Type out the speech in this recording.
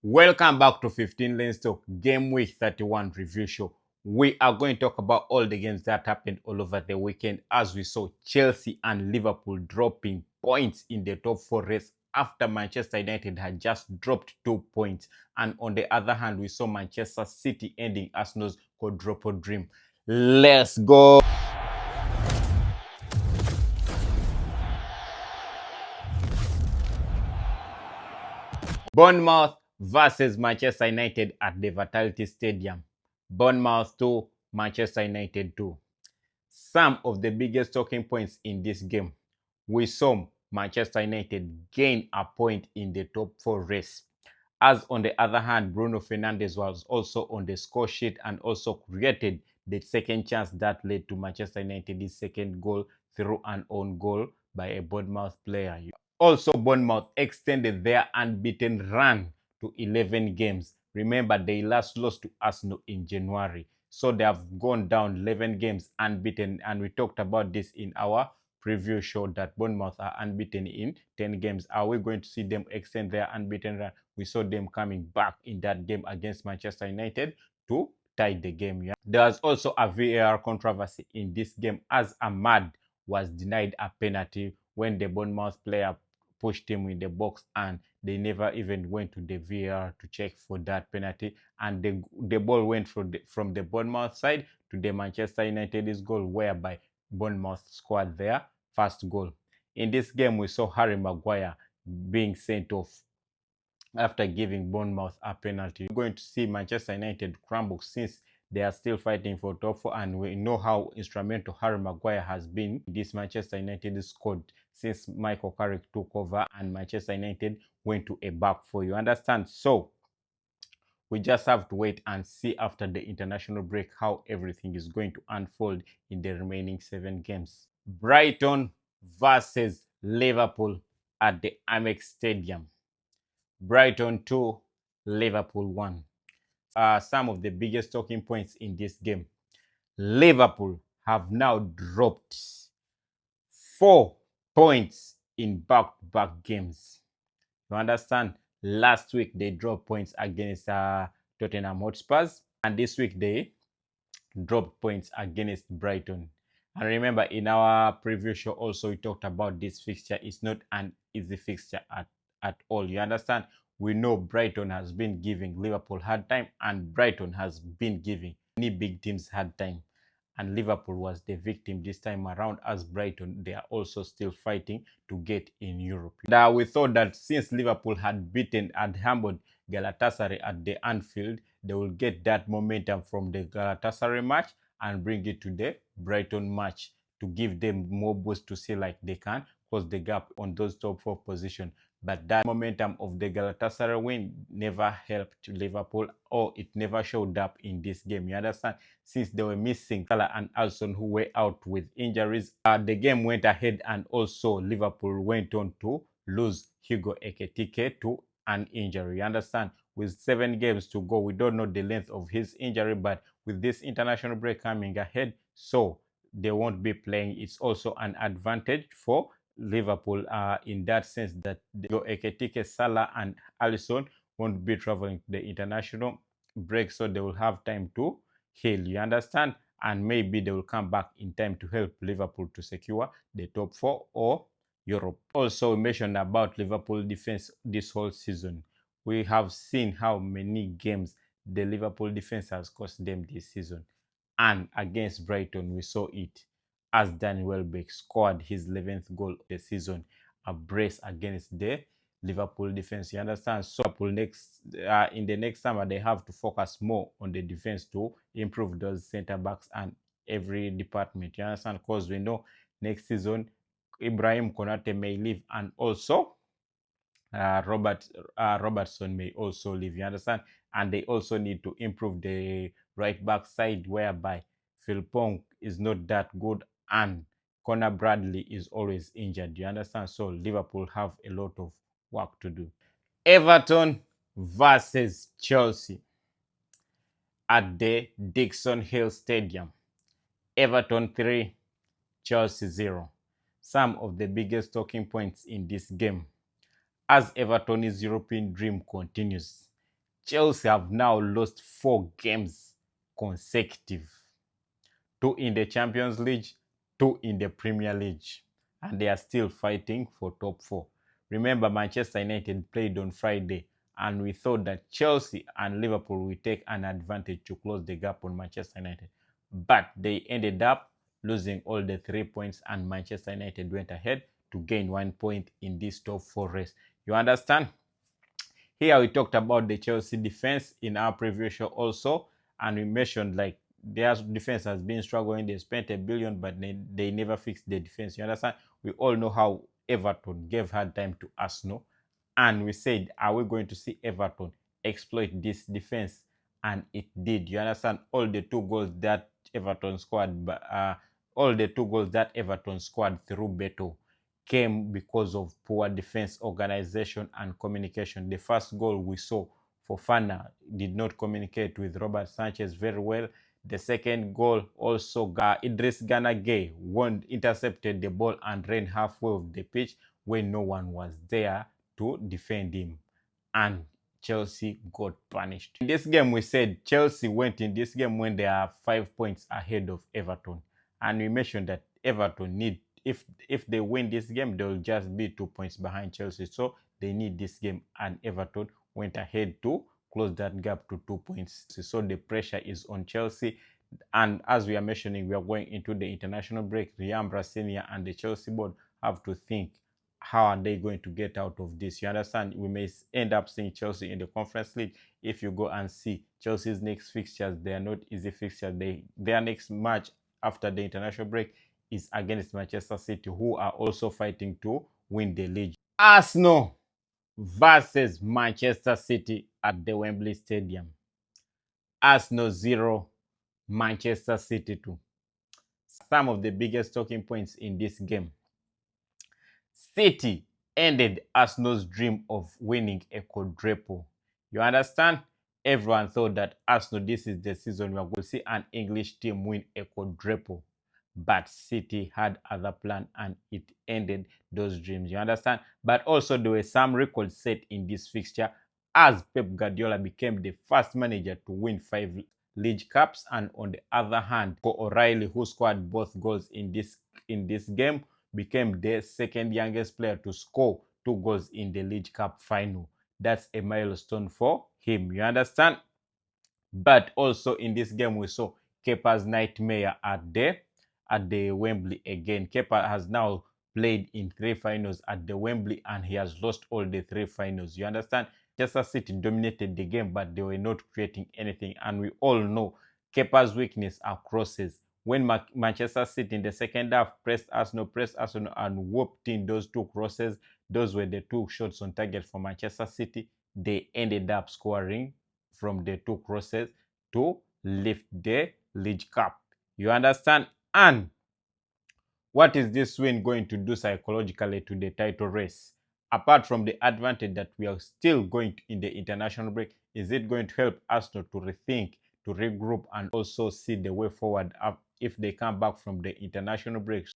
Welcome back to 15 Lanes Talk Game Week 31 review show. We are going to talk about all the games that happened all over the weekend as we saw Chelsea and Liverpool dropping points in the top four race after Manchester United had just dropped 2 points. And on the other hand, we saw Manchester City ending Arsenal's quadruple dream. Let's go! Bournemouth versus Manchester United at the Vitality Stadium. Bournemouth 2, Manchester United 2. Some of the biggest talking points in this game. We saw Manchester United gain a point in the top four race. As on the other hand, Bruno Fernandes was also on the score sheet and also created the second chance that led to Manchester United's second goal through an own goal by a Bournemouth player. Also, Bournemouth extended their unbeaten run to 11 games. Remember, they last lost to Arsenal in January. So they have gone down 11 games unbeaten. And we talked about this in our preview show that Bournemouth are unbeaten in 10 games. Are we going to see them extend their unbeaten run? We saw them coming back in that game against Manchester United to tie the game. Yeah? There was also a VAR controversy in this game as Ahmad was denied a penalty when the Bournemouth player pushed him in the box, and they never even went to the VAR to check for that penalty, and the ball went from the Bournemouth side to the Manchester United's goal, whereby Bournemouth scored their first goal. In this game, we saw Harry Maguire being sent off after giving Bournemouth a penalty. We're going to see Manchester United crumble since they are still fighting for top four, and we know how instrumental Harry Maguire has been in this Manchester United squad since Michael Carrick took over and Manchester United went to a back four. You understand? So we just have to wait and see after the international break how everything is going to unfold in the remaining 7 games. Brighton versus Liverpool at the Amex Stadium. Brighton 2, Liverpool 1. Some of the biggest talking points in this game. Liverpool have now dropped 4 points in back-to-back games. You understand? Last week they dropped points against Tottenham Hotspurs, and this week they dropped points against Brighton. And remember, in our preview show also we talked about this fixture. It's not an easy fixture at all. You understand? We know Brighton has been giving Liverpool hard time, and Brighton has been giving many big teams hard time. And Liverpool was the victim this time around, as Brighton, they are also still fighting to get in Europe. Now, we thought that since Liverpool had beaten and humbled Galatasaray at the Anfield, they will get that momentum from the Galatasaray match and bring it to the Brighton match to give them more boost to see like they can close the gap on those top 4 positions. But that momentum of the Galatasaray win never helped Liverpool, or it never showed up in this game. You understand? Since they were missing Salah and Alisson, who were out with injuries, the game went ahead, and also Liverpool went on to lose Hugo Ekitike to an injury. You understand? With 7 games to go, we don't know the length of his injury, but with this international break coming ahead, so they won't be playing. It's also an advantage for Liverpool in that sense that Ekitike, Salah and Alisson won't be traveling to the international break, so they will have time to heal. You understand? And maybe they will come back in time to help Liverpool to secure the top 4 or Europe. Also, we mentioned about Liverpool defense this whole season. We have seen how many games the Liverpool defense has cost them this season. And against Brighton, we saw it as Danny Welbeck scored his 11th goal of the season, a brace against the Liverpool defense. You understand? So Liverpool in the next summer, they have to focus more on the defense to improve those centre backs and every department. You understand? Because we know next season Ibrahim Konate may leave, and also Robertson may also leave. You understand? And they also need to improve the right back side, whereby Philpong is not that good and Connor Bradley is always injured. You understand? So Liverpool have a lot of work to do. Everton versus Chelsea at the Dixon Hill Stadium. Everton 3, Chelsea 0. Some of the biggest talking points in this game. As Everton's European dream continues, Chelsea have now lost 4 games consecutive. 2 in the Champions League, 2 in the Premier League. And they are still fighting for top 4. Remember, Manchester United played on Friday, and we thought that Chelsea and Liverpool will take an advantage to close the gap on Manchester United. But they ended up losing all the 3 points, and Manchester United went ahead to gain 1 point in this top 4 race. You understand? Here we talked about the Chelsea defense in our preview show also, and we mentioned like their defense has been struggling. They spent $1 billion, but they never fixed the defense. You understand? We all know how Everton gave hard time to Arsenal, and we said, are we going to see Everton exploit this defense? And it did. You understand? All the 2 goals that Everton scored, through Beto came because of poor defense organization and communication. The first goal we saw, Fofana did not communicate with Robert Sanchez very well. The second goal also, Idris Gana Gueye intercepted the ball and ran halfway of the pitch when no one was there to defend him, and Chelsea got punished. In this game, we said Chelsea went in this game when they are 5 points ahead of Everton, and we mentioned that Everton need, if they win this game, they will just be 2 points behind Chelsea, so they need this game, and Everton went ahead to close that gap to 2 points. So the pressure is on Chelsea. And as we are mentioning, we are going into the international break. Riambra Senior and the Chelsea board have to think, how are they going to get out of this? You understand? We may end up seeing Chelsea in the Conference League. If you go and see Chelsea's next fixtures, they are not easy fixtures. Their next match after the international break is against Manchester City, who are also fighting to win the league. Arsenal versus Manchester City at the Wembley Stadium. Arsenal 0, Manchester City 2. Some of the biggest talking points in this game. City ended Arsenal's dream of winning a quadruple. You understand? Everyone thought that Arsenal, this is the season we are going to see an English team win a quadruple. But City had other plan, and it ended those dreams. You understand? But also there were some records set in this fixture, as Pep Guardiola became the first manager to win 5 League Cups, and on the other hand, for O'Reilly, who scored both goals in this game, became the second youngest player to score 2 goals in the League Cup final. That's a milestone for him. You understand? But also in this game, we saw Kepa's nightmare at the Wembley again. Kepa has now played in 3 finals at the Wembley, and he has lost all the 3 finals. You understand? Manchester City dominated the game, but they were not creating anything. And we all know Kepa's weakness are crosses. When Manchester City in the second half pressed Arsenal, and whooped in those 2 crosses, those were the 2 shots on target for Manchester City. They ended up scoring from the 2 crosses to lift the League Cup. You understand? And what is this win going to do psychologically to the title race? Apart from the advantage that we are still going in the international break, is it going to help Arsenal to rethink, to regroup, and also see the way forward if they come back from the international break?